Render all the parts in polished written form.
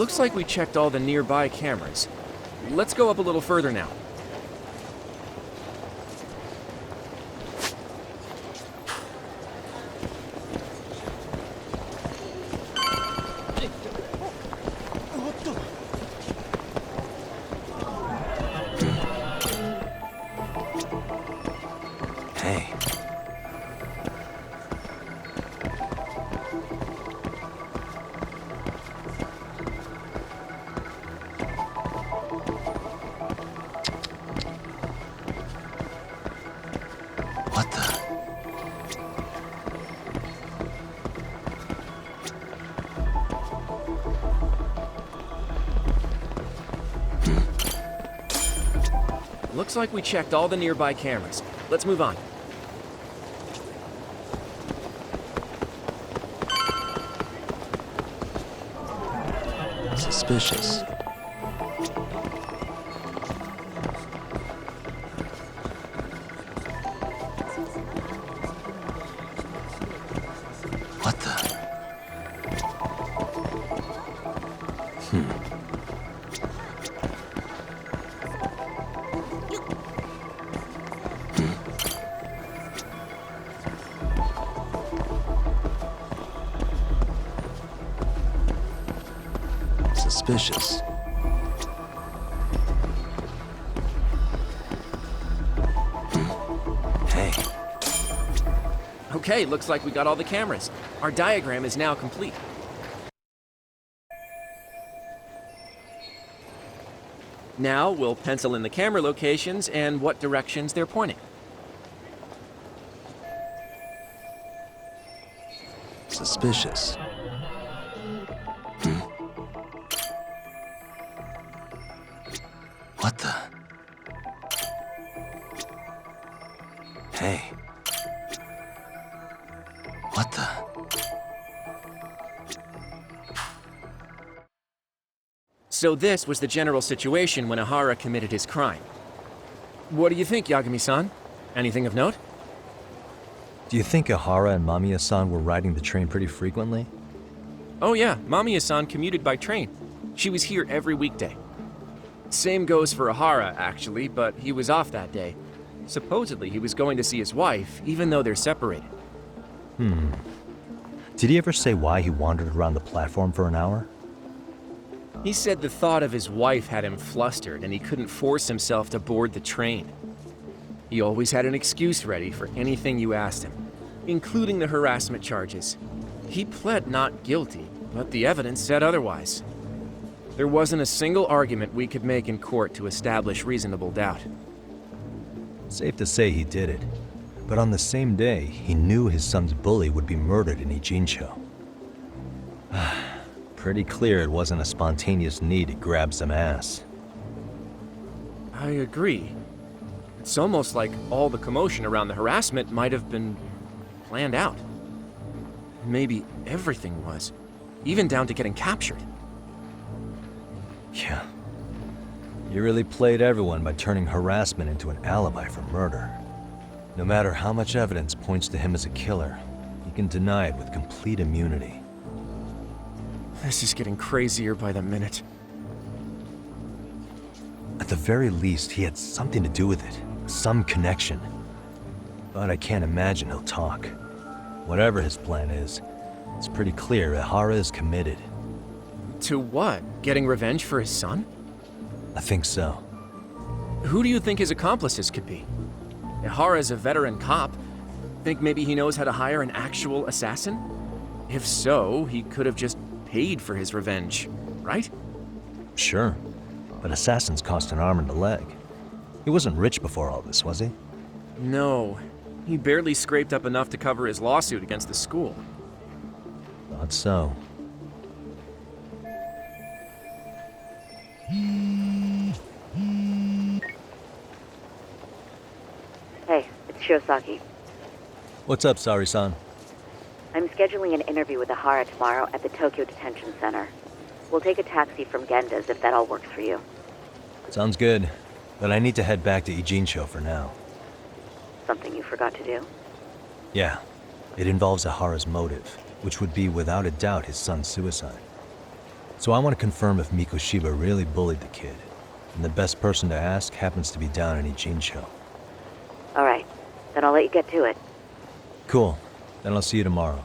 Looks like we checked all the nearby cameras. Let's go up a little further now. Looks like we checked all the nearby cameras. Let's move on. Suspicious. What the? Suspicious. Hey. Okay, looks like we got all the cameras. Our diagram is now complete. Now we'll pencil in the camera locations and what directions they're pointing. Suspicious. What the? Hey. What the? So this was the general situation when Ihara committed his crime. What do you think, Yagami-san? Anything of note? Do you think Ihara and Mamiya-san were riding the train pretty frequently? Oh yeah, Mamiya-san commuted by train. She was here every weekday. Same goes for Ihara, actually, but he was off that day. Supposedly, he was going to see his wife, even though they're separated. Did he ever say why he wandered around the platform for an hour? He said the thought of his wife had him flustered and he couldn't force himself to board the train. He always had an excuse ready for anything you asked him, including the harassment charges. He pled not guilty, but the evidence said otherwise. There wasn't a single argument we could make in court to establish reasonable doubt. Safe to say he did it. But on the same day, he knew his son's bully would be murdered in Idzin-tё. Pretty clear it wasn't a spontaneous need to grab some ass. I agree. It's almost like all the commotion around the harassment might have been planned out. Maybe everything was, even down to getting captured. Yeah. You really played everyone by turning harassment into an alibi for murder. No matter how much evidence points to him as a killer, he can deny it with complete immunity. This is getting crazier by the minute. At the very least, he had something to do with it. Some connection. But I can't imagine he'll talk. Whatever his plan is, it's pretty clear Ihara is committed. To what? Getting revenge for his son? I think so. Who do you think his accomplices could be? Ihara's a veteran cop. Think maybe he knows how to hire an actual assassin? If so, he could have just paid for his revenge, right? Sure. But assassins cost an arm and a leg. He wasn't rich before all this, was he? No. He barely scraped up enough to cover his lawsuit against the school. Thought so. Hey, it's Shiosaki. What's up, Sari-san? I'm scheduling an interview with Ihara tomorrow at the Tokyo Detention Center. We'll take a taxi from Genda's if that all works for you. Sounds good, but I need to head back to Idzin-tё for now. Something you forgot to do? Yeah, it involves Ihara's motive, which would be without a doubt his son's suicide. So I want to confirm if Mikoshiba really bullied the kid. And the best person to ask happens to be down in Idzin-tё. All right, then I'll let you get to it. Cool. Then I'll see you tomorrow.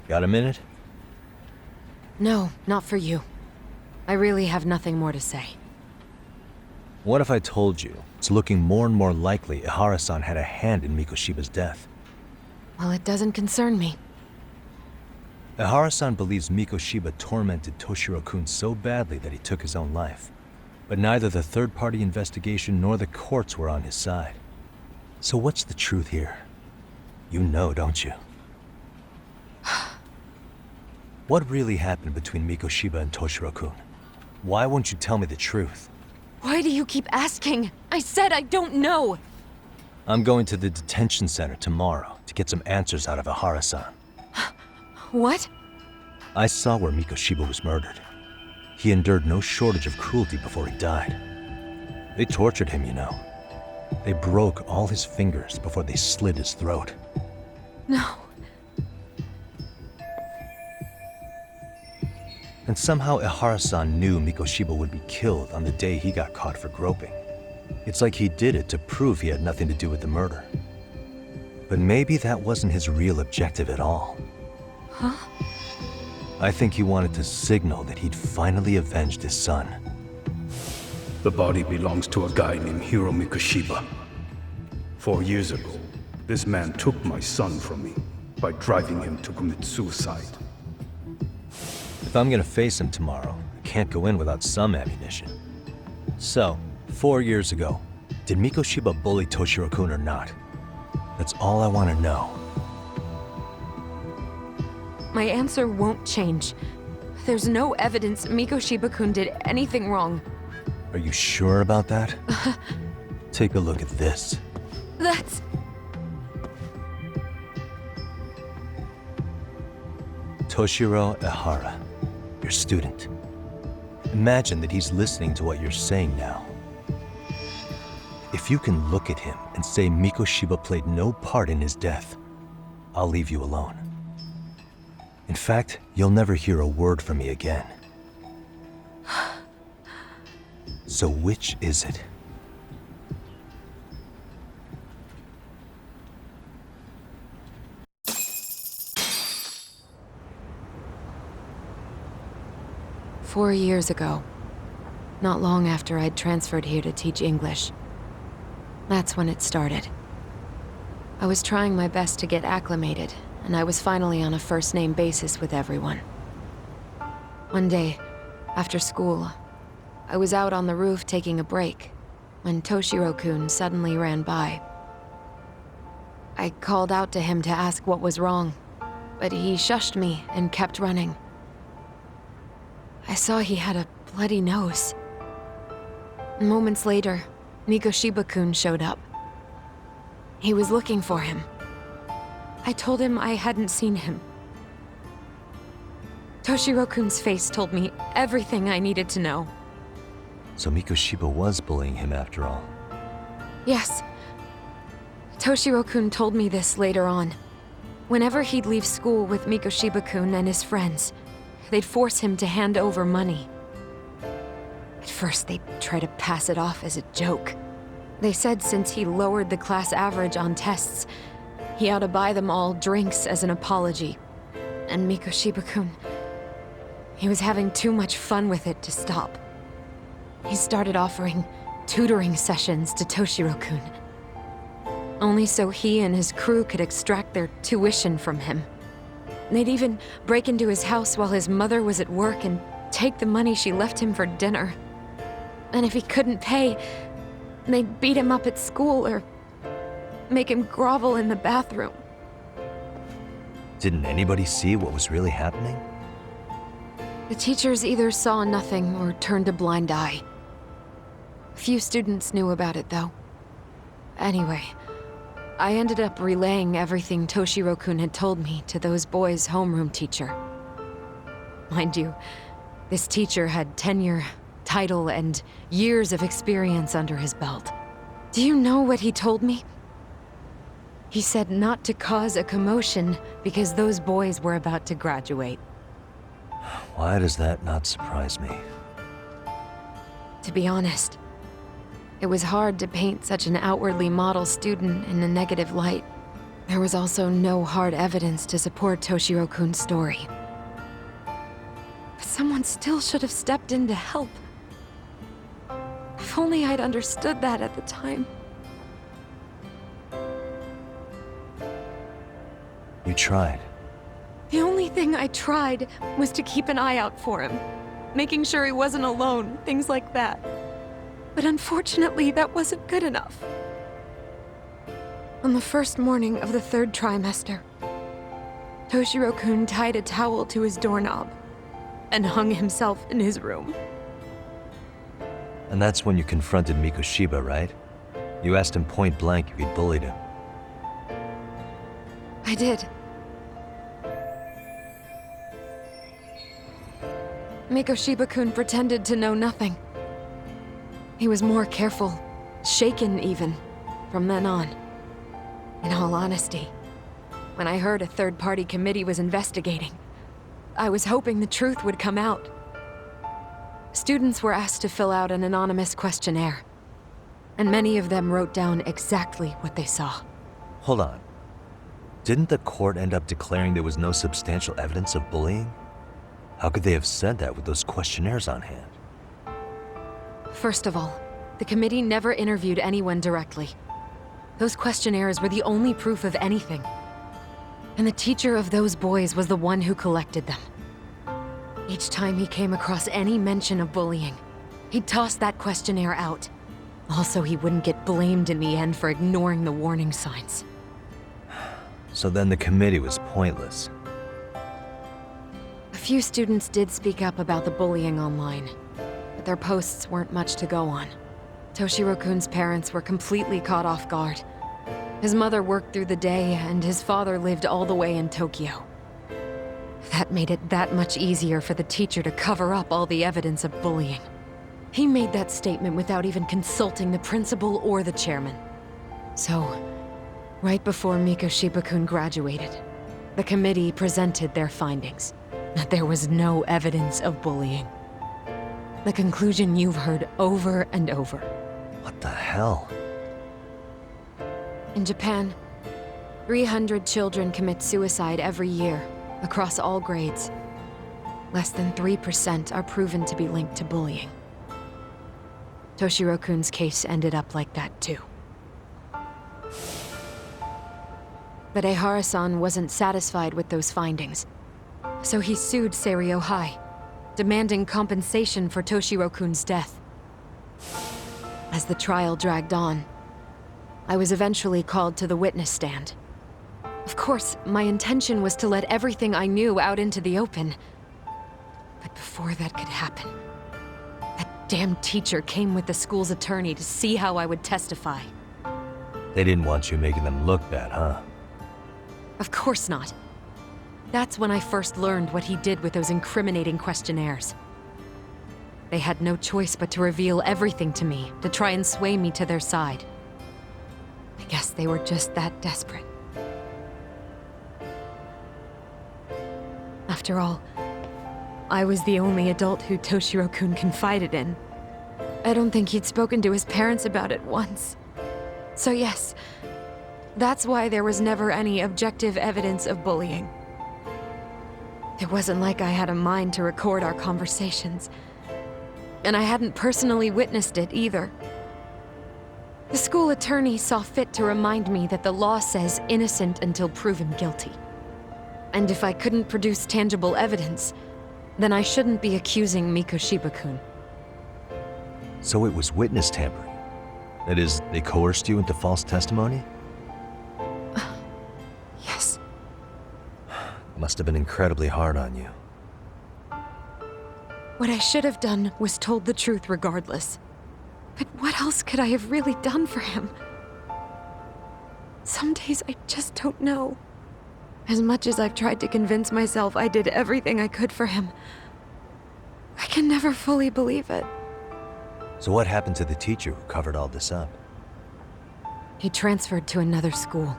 Got a minute? No, not for you. I really have nothing more to say. What if I told you it's looking more and more likely Ihara-san had a hand in Mikoshiba's death? Well, it doesn't concern me. Ihara-san believes Mikoshiba tormented Toshiro-kun so badly that he took his own life. But neither the third-party investigation nor the courts were on his side. So what's the truth here? You know, don't you? What really happened between Mikoshiba and Toshiro-kun? Why won't you tell me the truth? Why do you keep asking? I said I don't know! I'm going to the detention center tomorrow to get some answers out of Ihara-san. What? I saw where Mikoshiba was murdered. He endured no shortage of cruelty before he died. They tortured him, you know. They broke all his fingers before they slit his throat. No. And somehow Ihara-san knew Mikoshiba would be killed on the day he got caught for groping. It's like he did it to prove he had nothing to do with the murder. But maybe that wasn't his real objective at all. Huh? I think he wanted to signal that he'd finally avenged his son. The body belongs to a guy named Hiro Mikoshiba. 4 years ago, this man took my son from me by driving him to commit suicide. If I'm gonna face him tomorrow, I can't go in without some ammunition. So, 4 years ago, did Mikoshiba bully Toshiro-kun or not? That's all I want to know. My answer won't change. There's no evidence Mikoshiba-kun did anything wrong. Are you sure about that? Take a look at this. That's... Toshiro Ihara, your student. Imagine that he's listening to what you're saying now. If you can look at him and say Mikoshiba played no part in his death, I'll leave you alone. In fact, you'll never hear a word from me again. So which is it? "4 years ago, not long after I'd transferred here to teach English. That's when it started. I was trying my best to get acclimated, and I was finally on a first-name basis with everyone. One day, after school, I was out on the roof taking a break, when Toshiro-kun suddenly ran by. I called out to him to ask what was wrong, but he shushed me and kept running. I saw he had a bloody nose. Moments later, Mikoshiba-kun showed up. He was looking for him. I told him I hadn't seen him. Toshiro-kun's face told me everything I needed to know. So Mikoshiba was bullying him after all. Yes. Toshiro-kun told me this later on. Whenever he'd leave school with Mikoshiba-kun and his friends, they'd force him to hand over money. At first, they'd try to pass it off as a joke. They said since he lowered the class average on tests, he ought to buy them all drinks as an apology. And Mikoshiba-kun, he was having too much fun with it to stop. He started offering tutoring sessions to Toshiro-kun. Only so he and his crew could extract their tuition from him. They'd even break into his house while his mother was at work and take the money she left him for dinner. And if he couldn't pay, they'd beat him up at school or make him grovel in the bathroom. Didn't anybody see what was really happening? The teachers either saw nothing or turned a blind eye. Few students knew about it, though. Anyway, I ended up relaying everything Toshiro-kun had told me to those boys' homeroom teacher. Mind you, this teacher had tenure, title, and years of experience under his belt. Do you know what he told me? He said not to cause a commotion because those boys were about to graduate. Why does that not surprise me? To be honest, it was hard to paint such an outwardly model student in a negative light. There was also no hard evidence to support Toshiro-kun's story. But someone still should have stepped in to help. If only I'd understood that at the time. You tried. The only thing I tried was to keep an eye out for him, making sure he wasn't alone, things like that. But unfortunately, that wasn't good enough. On the first morning of the third trimester, Toshiro-kun tied a towel to his doorknob and hung himself in his room. And that's when you confronted Mikoshiba, right? You asked him point blank if he'd bullied him. I did. Mikoshiba-kun pretended to know nothing. He was more careful, shaken even, from then on. In all honesty, when I heard a third-party committee was investigating, I was hoping the truth would come out. Students were asked to fill out an anonymous questionnaire, and many of them wrote down exactly what they saw. Hold on. Didn't the court end up declaring there was no substantial evidence of bullying? How could they have said that with those questionnaires on hand? First of all, the committee never interviewed anyone directly. Those questionnaires were the only proof of anything. And the teacher of those boys was the one who collected them. Each time he came across any mention of bullying, he'd toss that questionnaire out. Also, he wouldn't get blamed in the end for ignoring the warning signs. So then the committee was pointless. A few students did speak up about the bullying online, but their posts weren't much to go on. Toshiro-kun's parents were completely caught off guard. His mother worked through the day, and his father lived all the way in Tokyo. That made it that much easier for the teacher to cover up all the evidence of bullying. He made that statement without even consulting the principal or the chairman. So, right before Mikoshiba-kun graduated, the committee presented their findings, that there was no evidence of bullying. The conclusion you've heard over and over. What the hell? In Japan, 300 children commit suicide every year, across all grades. Less than 3% are proven to be linked to bullying. Toshiro-kun's case ended up like that too. But Ehara-san wasn't satisfied with those findings, so he sued Seiryo High, demanding compensation for Toshiro-kun's death. As the trial dragged on, I was eventually called to the witness stand. Of course, my intention was to let everything I knew out into the open. But before that could happen, that damn teacher came with the school's attorney to see how I would testify. They didn't want you making them look bad, huh? Of course not. That's when I first learned what he did with those incriminating questionnaires. They had no choice but to reveal everything to me, to try and sway me to their side. I guess they were just that desperate. After all, I was the only adult who Toshiro-kun confided in. I don't think he'd spoken to his parents about it once. So yes, that's why there was never any objective evidence of bullying. It wasn't like I had a mind to record our conversations. And I hadn't personally witnessed it either. The school attorney saw fit to remind me that the law says innocent until proven guilty. And if I couldn't produce tangible evidence, then I shouldn't be accusing Mikoshiba-kun. So it was witness tampering? That is, they coerced you into false testimony? Yes. Must have been incredibly hard on you. What I should have done was told the truth regardless. But what else could I have really done for him? Some days I just don't know. As much as I've tried to convince myself I did everything I could for him, I can never fully believe it. So what happened to the teacher who covered all this up? He transferred to another school.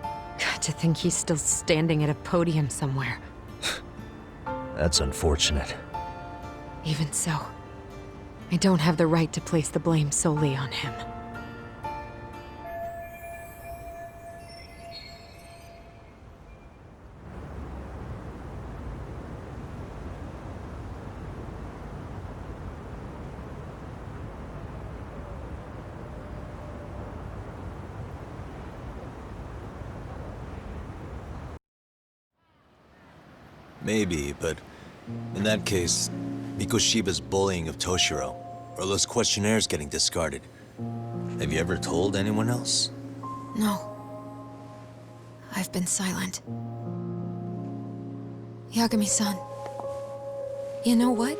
God, to think he's still standing at a podium somewhere. That's unfortunate. Even so, I don't have the right to place the blame solely on him. Maybe, but in that case, Mikoshiba's bullying of Toshiro, or those questionnaires getting discarded. Have you ever told anyone else? No. I've been silent. Yagami-san, you know what?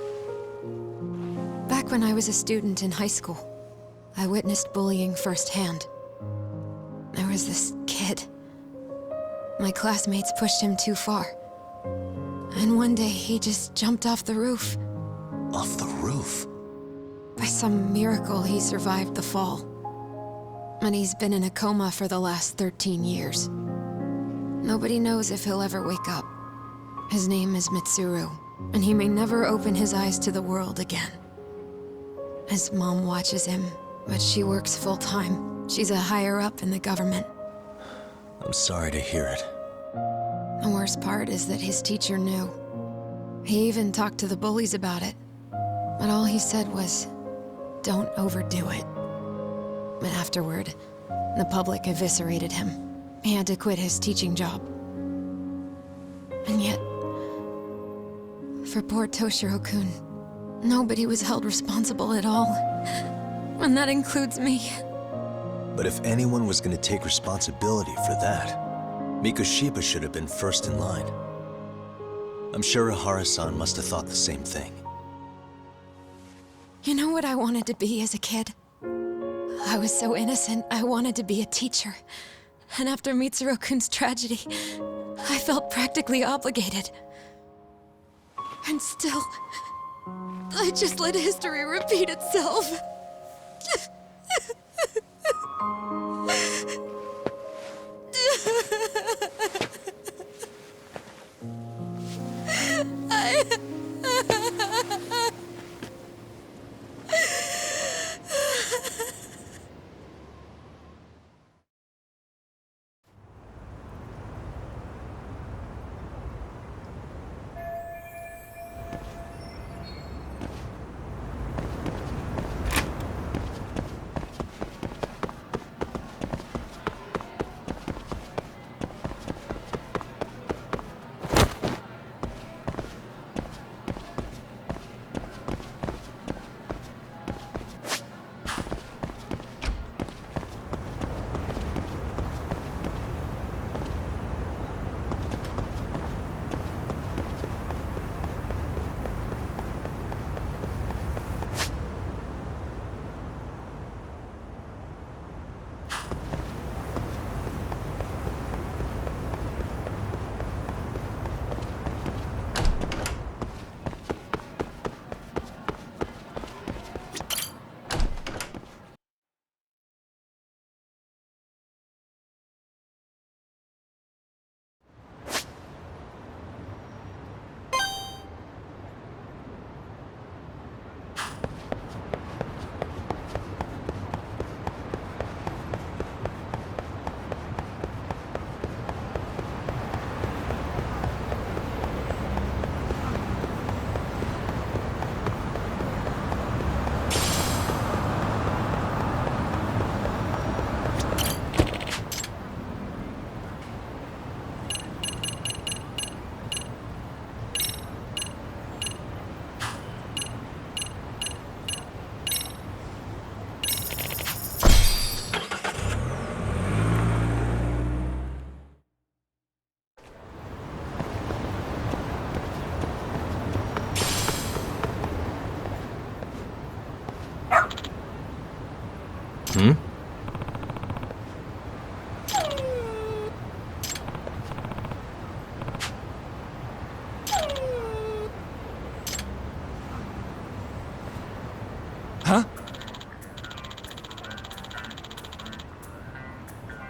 Back when I was a student in high school, I witnessed bullying firsthand. There was this kid. My classmates pushed him too far. And one day, he just jumped off the roof. Off the roof? By some miracle, he survived the fall. And he's been in a coma for the last 13 years. Nobody knows if he'll ever wake up. His name is Mitsuru, and he may never open his eyes to the world again. His mom watches him, but she works full-time. She's a higher-up in the government. I'm sorry to hear it. The worst part is that his teacher knew. He even talked to the bullies about it. But all he said was, don't overdo it. But afterward, the public eviscerated him. He had to quit his teaching job. And yet, for poor Toshiro-kun, nobody was held responsible at all. And that includes me. But if anyone was going to take responsibility for that, Mikoshiba should have been first in line. I'm sure Ihara-san must have thought the same thing. You know what I wanted to be as a kid? I was so innocent, I wanted to be a teacher. And after Mitsuru-kun's tragedy, I felt practically obligated. And still, I just let history repeat itself.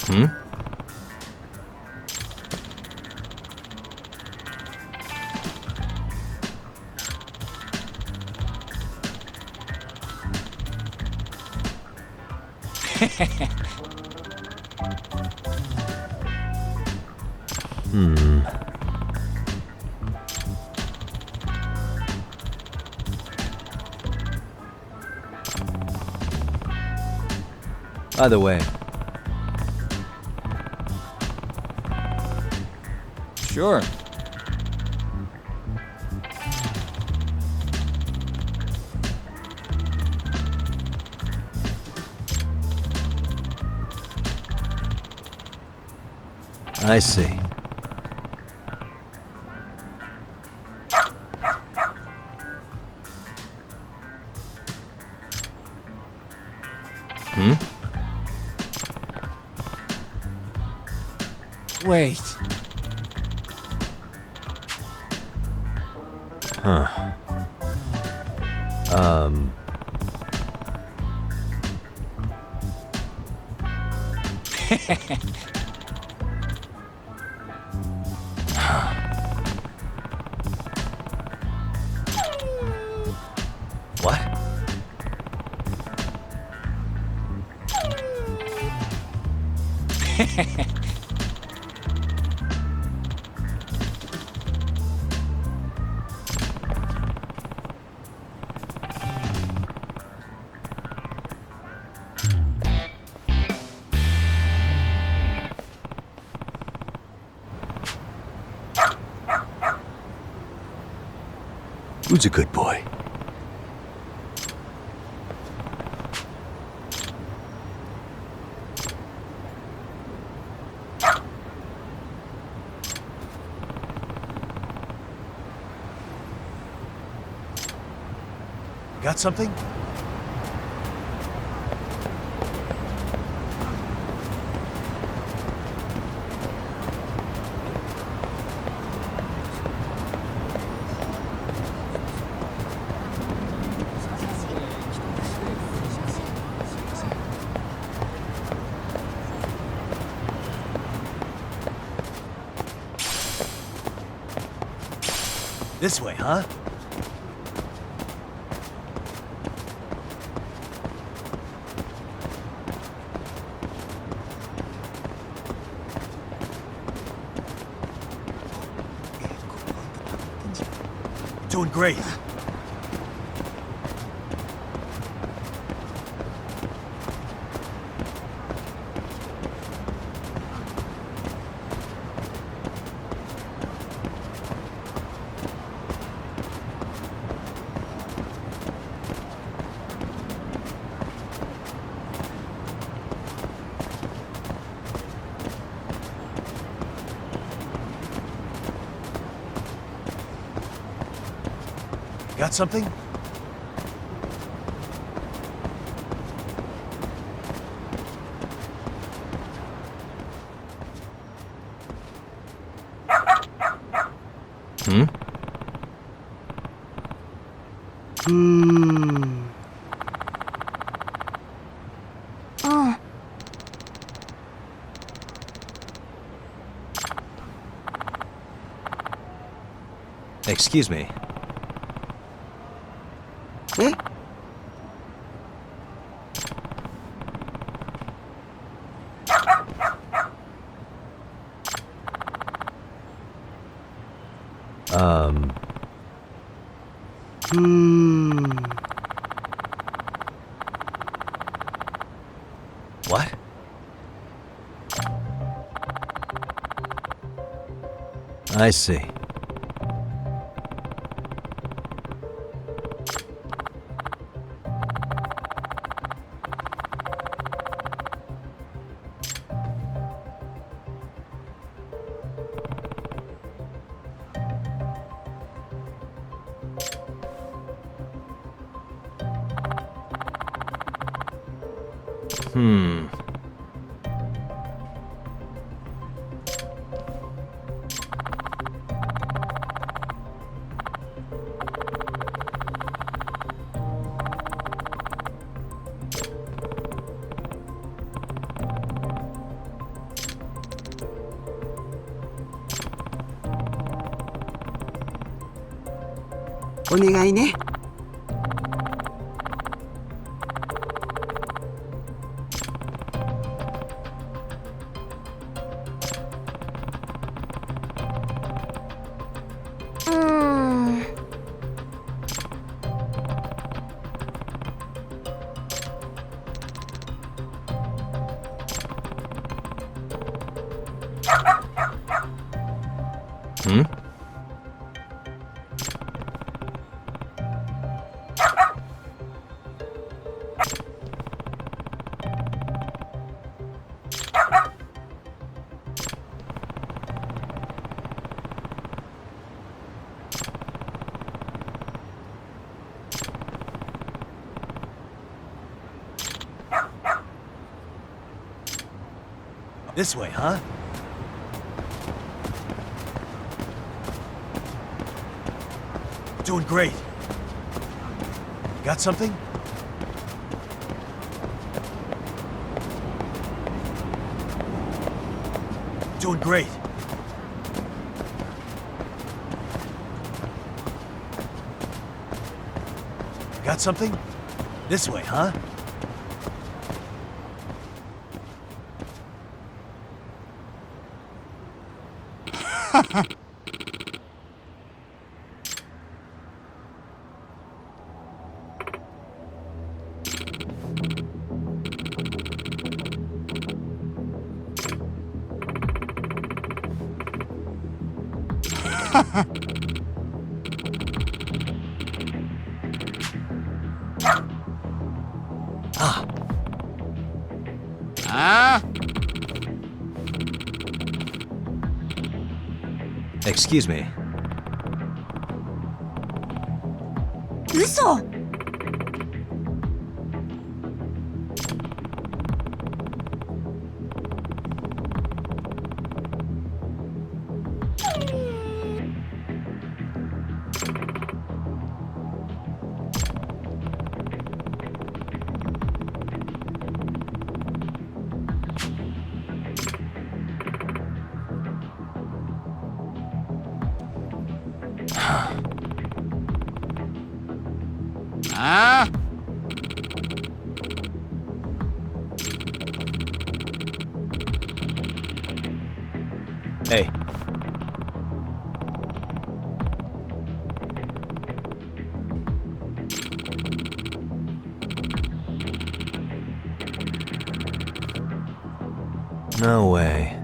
Hmm? By the way, Sure. I see. Hmm? Wait. Huh. What? Who's a good boy? Got something? This way, huh? Doing great. Got something? Hmm? Excuse me. What? I see. お願いね。Hmm? This way, huh? Doing great. Got something? Doing great. Got something? This way, huh? Excuse me. 嘘。Hey. No way.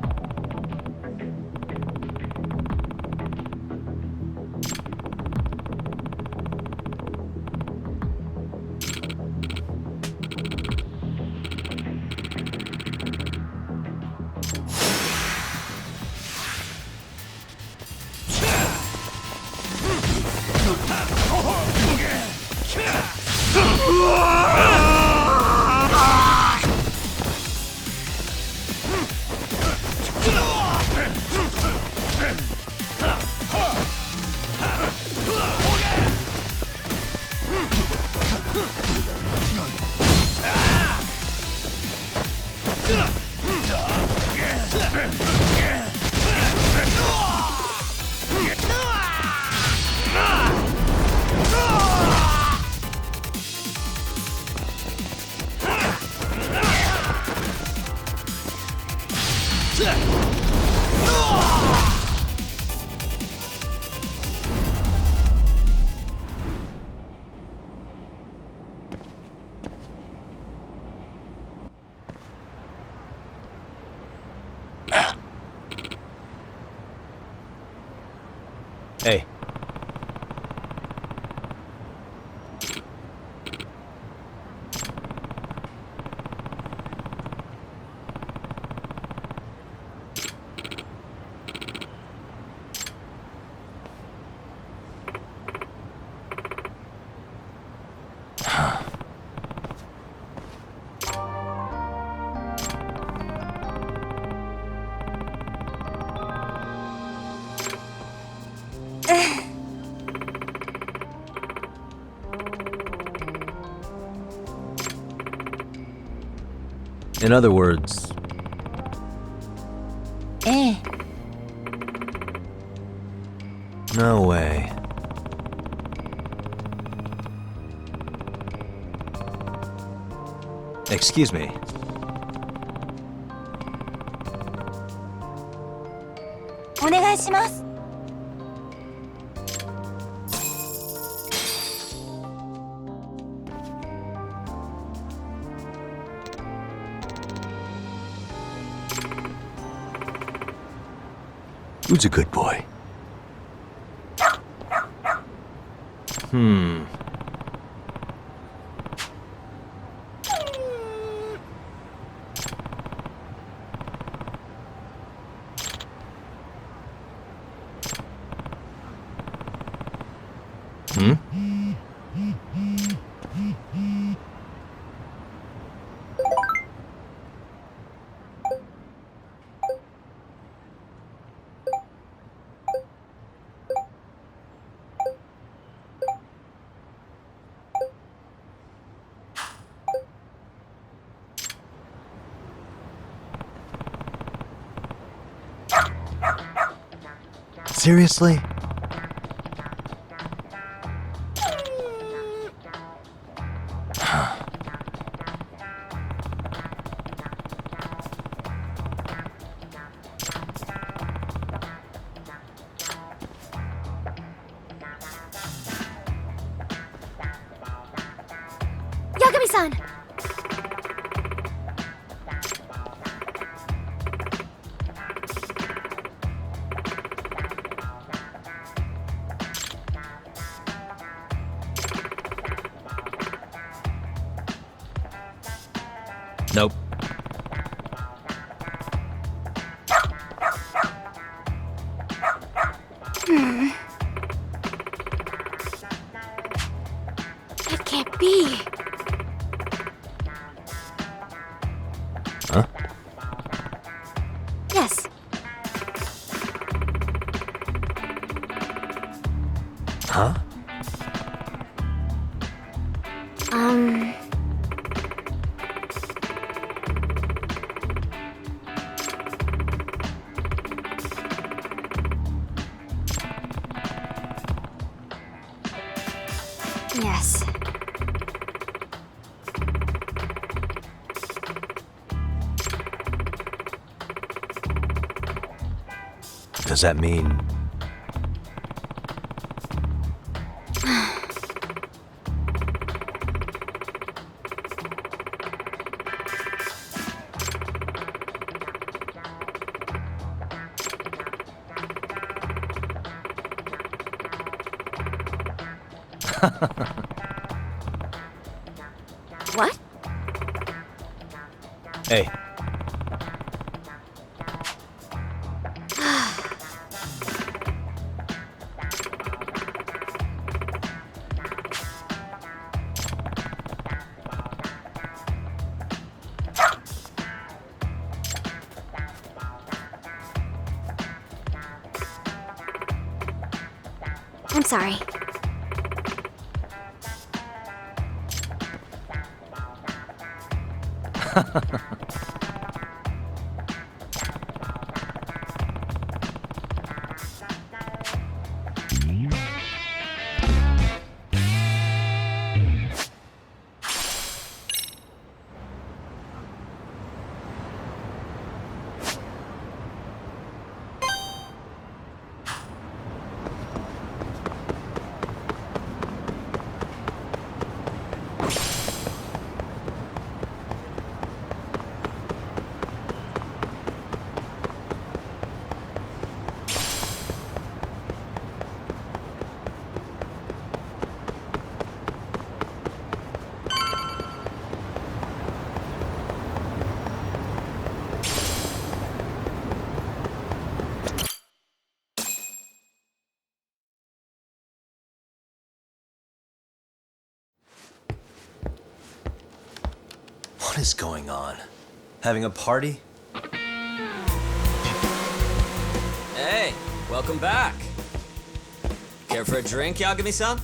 Hey. In other words... ええ。 No way. Excuse me. Who's a good boy? Hmm. Seriously? Yagami-san! Nope. That can't be. Huh? Yes. Huh? Yes. Does that mean... What? Hey. I'm sorry. What is going on? Having a party? Hey, welcome back. Care for a drink, Yagami-san?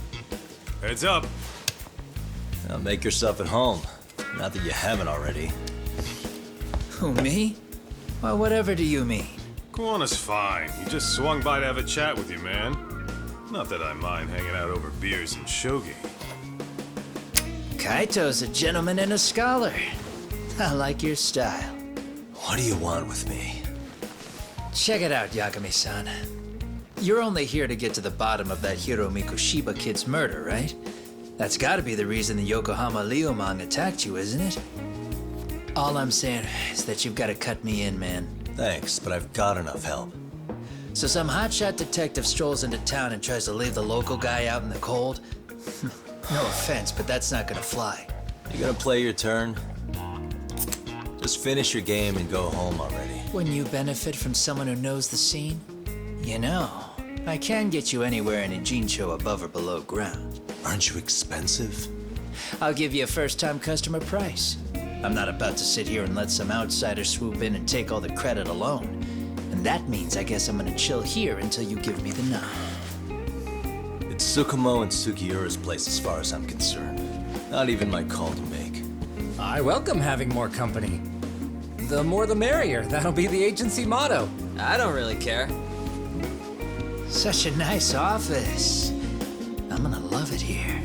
Heads up. Now make yourself at home. Not that you haven't already. Who, me? Well, whatever do you mean? Kuwana's fine. He just swung by to have a chat with you, man. Not that I mind hanging out over beers and shogi. Kaito's a gentleman and a scholar. I like your style. What do you want with me? Check it out, Yagami-san. You're only here to get to the bottom of that Hiro Mikoshiba kid's murder, right? That's gotta be the reason the Yokohama Leomang attacked you, isn't it? All I'm saying is that you've gotta cut me in, man. Thanks, but I've got enough help. So some hotshot detective strolls into town and tries to leave the local guy out in the cold? No offense, but that's not gonna fly. You gonna play your turn? Just finish your game and go home already. Wouldn't you benefit from someone who knows the scene? You know, I can get you anywhere in Idzin-tё above or below ground. Aren't you expensive? I'll give you a first-time customer price. I'm not about to sit here and let some outsider swoop in and take all the credit alone. And that means I guess I'm gonna chill here until you give me the nod. It's Tsukumo and Sugiura's place as far as I'm concerned. Not even my call to make. I welcome having more company. The more the merrier. That'll be the agency motto. I don't really care. Such a nice office. I'm gonna love it here.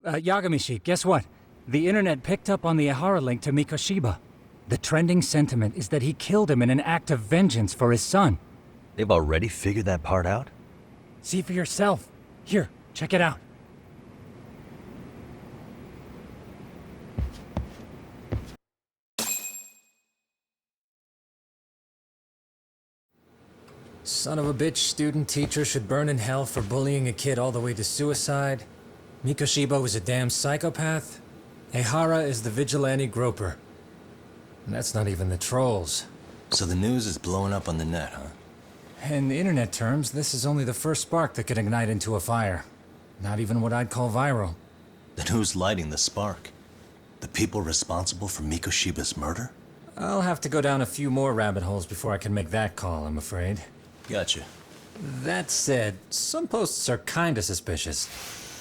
Yagami-shi, guess what? The internet picked up on the Ihara link to Mikoshiba. The trending sentiment is that he killed him in an act of vengeance for his son. They've already figured that part out? See for yourself. Here, check it out. Son of a bitch student teacher should burn in hell for bullying a kid all the way to suicide. Mikoshiba was a damn psychopath. Ehara is the vigilante groper. And that's not even the trolls. So the news is blowing up on the net, huh? In internet terms, this is only the first spark that could ignite into a fire. Not even what I'd call viral. Then who's lighting the spark? The people responsible for Mikoshiba's murder? I'll have to go down a few more rabbit holes before I can make that call, I'm afraid. Gotcha. That said, some posts are kinda suspicious.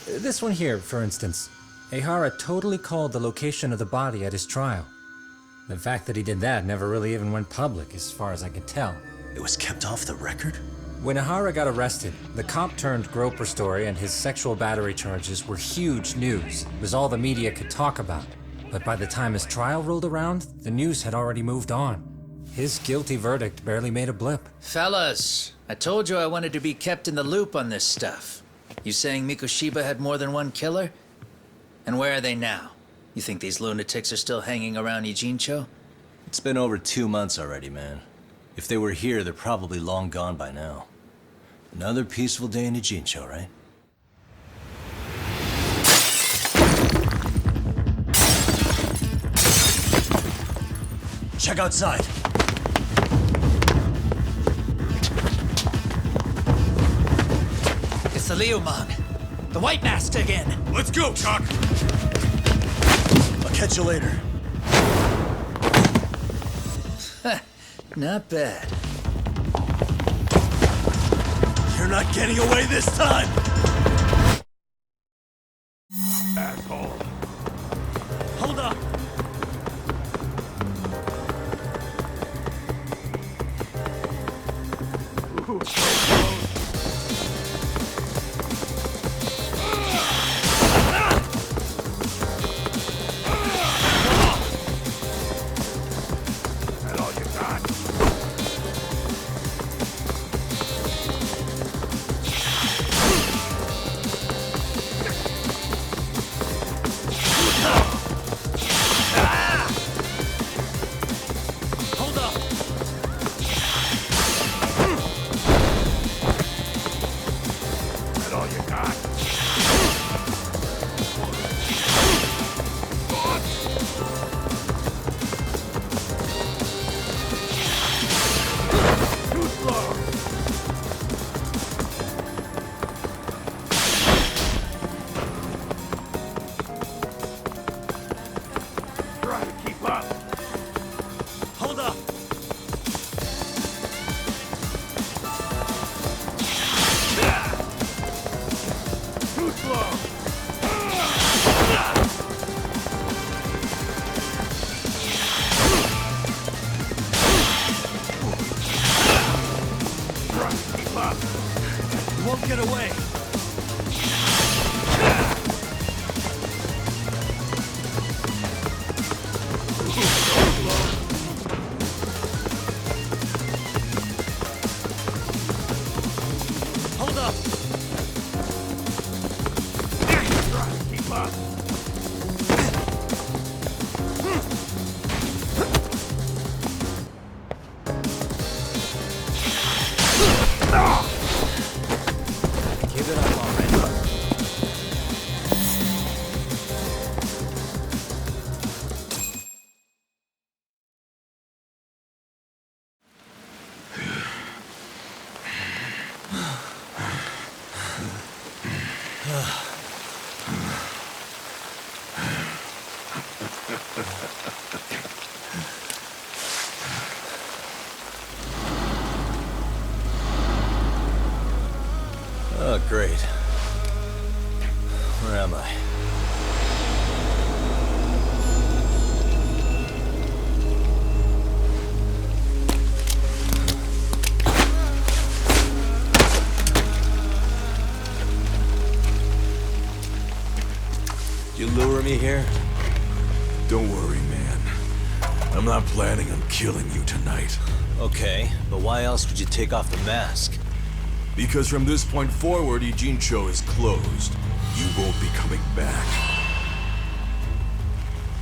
This one here, for instance. Ehara totally called the location of the body at his trial. The fact that he did that never really even went public, as far as I can tell. It was kept off the record? When Ehara got arrested, the cop-turned-groper story and his sexual battery charges were huge news. It was all the media could talk about. But by the time his trial rolled around, the news had already moved on. His guilty verdict barely made a blip. Fellas, I told you I wanted to be kept in the loop on this stuff. You saying Mikoshiba had more than one killer? And where are they now? You think these lunatics are still hanging around Idzin-tё? It's been over 2 months already, man. If they were here, they're probably long gone by now. Another peaceful day in Idzin-tё, right? Check outside! It's the Leomang. The White Mask again. Let's go, Cock! I'll catch you later. Not bad. You're not getting away this time! Asshole. Hold up! Great. Where am I? You lure me here? Don't worry, man. I'm not planning on killing you tonight. Okay, but why else would you take off the mask? Because from this point forward, Idzin-tё is closed. You won't be coming back.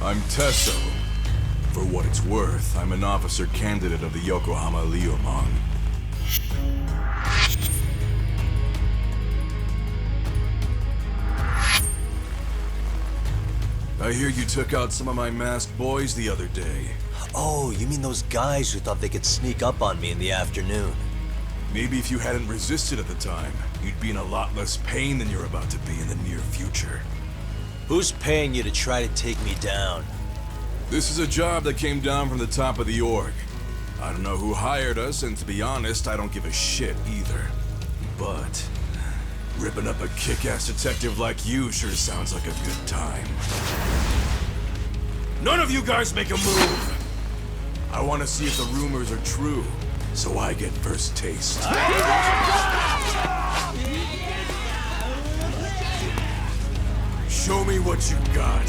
I'm Tesso. For what it's worth, I'm an officer candidate of the Yokohama Liumang. I hear you took out some of my masked boys the other day. Oh, you mean those guys who thought they could sneak up on me in the afternoon? Maybe if you hadn't resisted at the time, you'd be in a lot less pain than you're about to be in the near future. Who's paying you to try to take me down? This is a job that came down from the top of the org. I don't know who hired us, and to be honest, I don't give a shit either. But ripping up a kick-ass detective like you sure sounds like a good time. None of you guys make a move! I want to see if the rumors are true, so I get first taste. Show me what you got.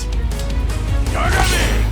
Yagami!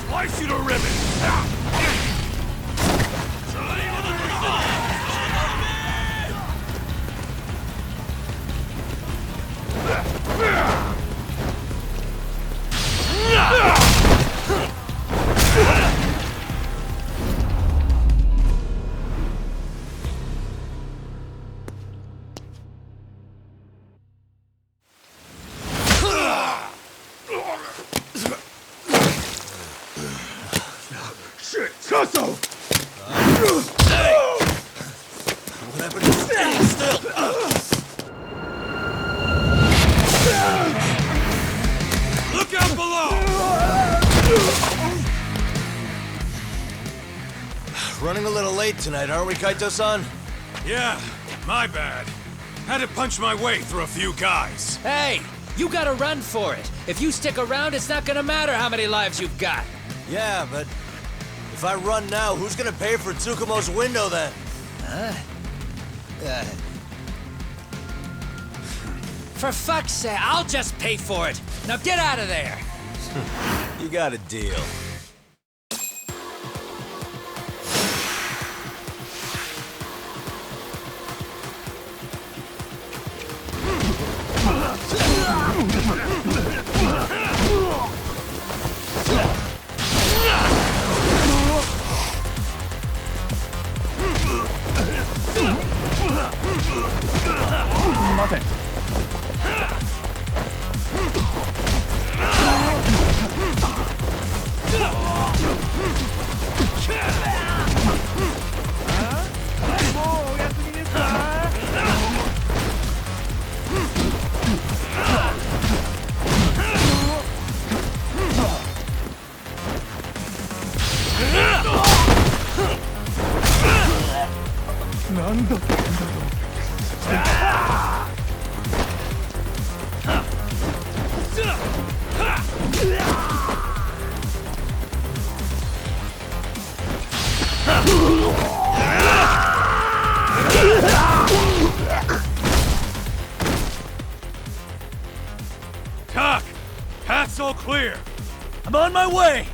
Slice you to ribbons! Shit! Sasso! What happened to standing still? Look out below! Running a little late tonight, aren't we, Kaito-san? Yeah, my bad. Had to punch my way through a few guys. Hey, you gotta run for it. If you stick around, it's not gonna matter how many lives you've got. Yeah, but if I run now, who's gonna pay for Tsukumo's window then? Huh? For fuck's sake, I'll just pay for it. Now get out of there. You got a deal. Tak! Path's all clear! I'm on my way!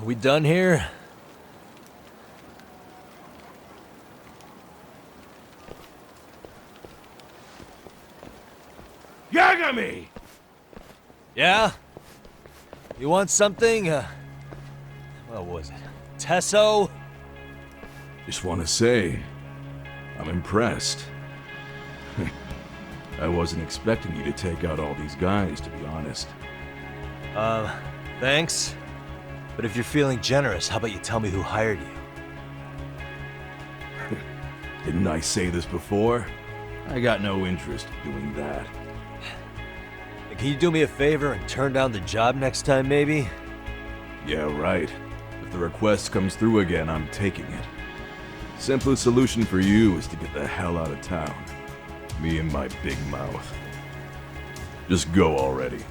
Are we done here? Yagami! Yeah? You want something? What was it? Tesso? Just want to say, I'm impressed. I wasn't expecting you to take out all these guys, to be honest. Thanks. But if you're feeling generous, how about you tell me who hired you? Didn't I say this before? I got no interest in doing that. Can you do me a favor and turn down the job next time, maybe? Yeah, right. If the request comes through again, I'm taking it. Simplest solution for you is to get the hell out of town. Me and my big mouth. Just go already.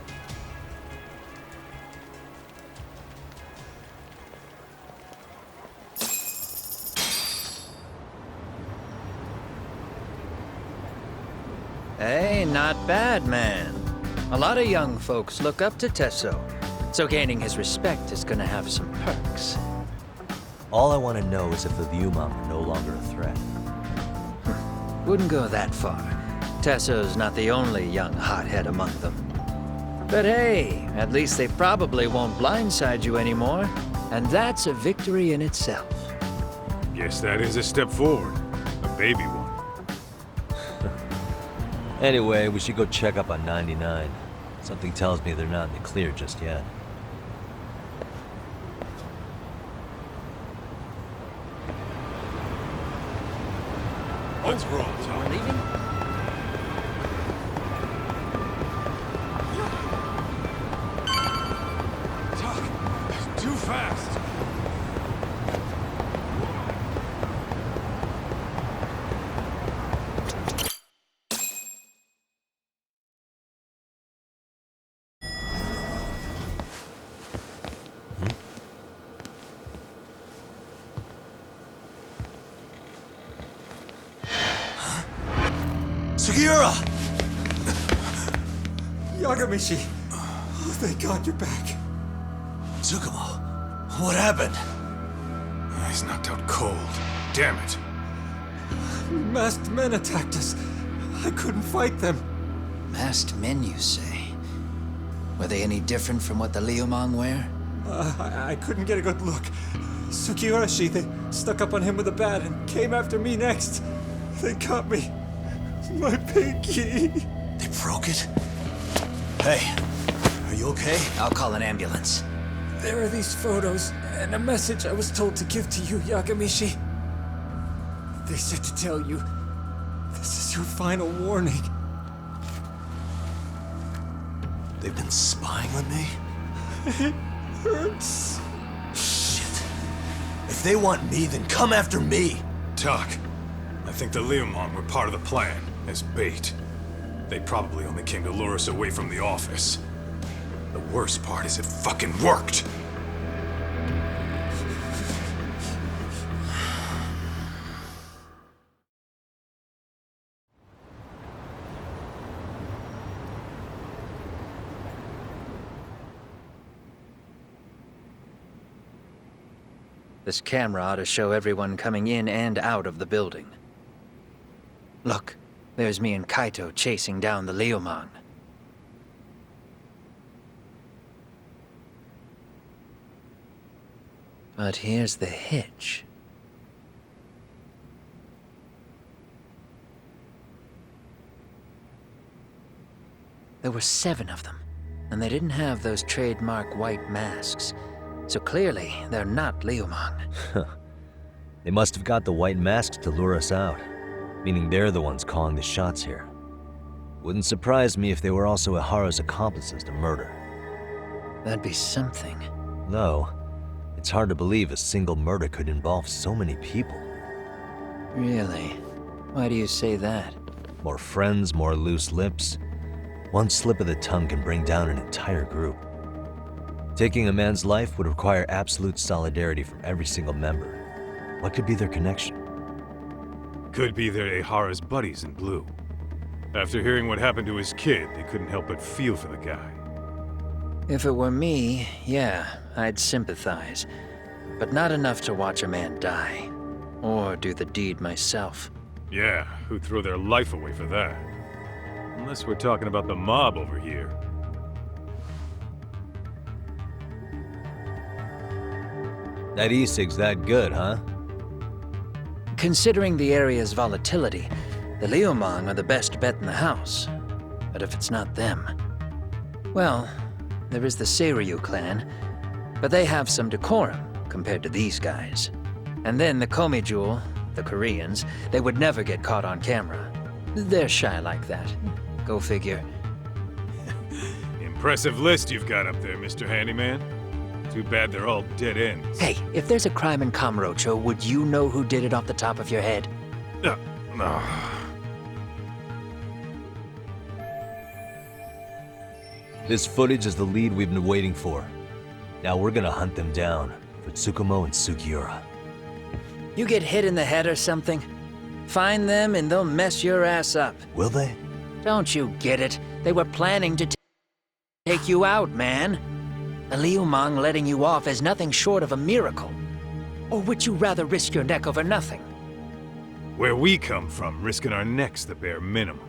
Hey, not bad, man. A lot of young folks look up to Tesso, so gaining his respect is gonna have some perks. All I want to know is if the Liumang are no longer a threat. Wouldn't go that far. Tesso's not the only young hothead among them. But hey, at least they probably won't blindside you anymore, and that's a victory in itself. Guess that is a step forward. A baby one. Anyway, we should go check up on 99. Something tells me they're not in the clear just yet. Let's roll, Tom. We're leaving? Talk. Too fast. Sugiura! Yagamishi! Oh, thank God you're back. Tsukumo, what happened? He's knocked out cold. Damn it. Masked men attacked us. I couldn't fight them. Masked men, you say? Were they any different from what the Liumang wear? I couldn't get a good look. Sugiurashi, they stuck up on him with a bat and came after me next. They caught me. My pinky. They broke it? Hey, are you okay? I'll call an ambulance. There are these photos and a message I was told to give to you, Yagamishi. They said to tell you, this is your final warning. They've been spying on me? It hurts. Shit. If they want me, then come after me. Talk. I think the Liumang were part of the plan, as bait. They probably only came to lure us away from the office. The worst part is it fucking worked! This camera ought to show everyone coming in and out of the building. Look, there's me and Kaito chasing down the Liumang. But here's the hitch. There were 7 of them, and they didn't have those trademark white masks. So clearly, they're not Liumang. They must have got the white masks to lure us out, meaning they're the ones calling the shots here. Wouldn't surprise me if they were also Ihara's accomplices to murder. That'd be something. No, it's hard to believe a single murder could involve so many people. Really? Why do you say that? More friends, more loose lips. One slip of the tongue can bring down an entire group. Taking a man's life would require absolute solidarity from every single member. What could be their connection? Could be they're Ihara's buddies in blue. After hearing what happened to his kid, they couldn't help but feel for the guy. If it were me, yeah, I'd sympathize. But not enough to watch a man die. Or do the deed myself. Yeah, who'd throw their life away for that? Unless we're talking about the mob over here. That e-cig's that good, huh? Considering the area's volatility, the Liumang are the best bet in the house. But if it's not them... Well, there is the Seiryu clan, but they have some decorum compared to these guys. And then the Komijul, the Koreans, they would never get caught on camera. They're shy like that. Go figure. Impressive list you've got up there, Mr. Handyman. Too bad they're all dead ends. Hey, if there's a crime in Kamuro-tё, would you know who did it off the top of your head? No. This footage is the lead we've been waiting for. Now we're gonna hunt them down for Tsukumo and Sugiura. You get hit in the head or something? Find them and they'll mess your ass up. Will they? Don't you get it? They were planning to take you out, man. A Liumang letting you off is nothing short of a miracle. Or would you rather risk your neck over nothing? Where we come from, risking our necks the bare minimum.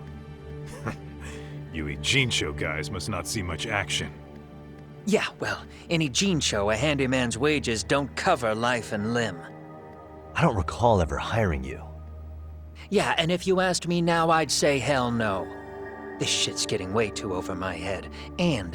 You Idzin-tё guys must not see much action. Yeah, well, in Idzin-tё, a handyman's wages don't cover life and limb. I don't recall ever hiring you. Yeah, and if you asked me now, I'd say hell no. This shit's getting way too over my head, and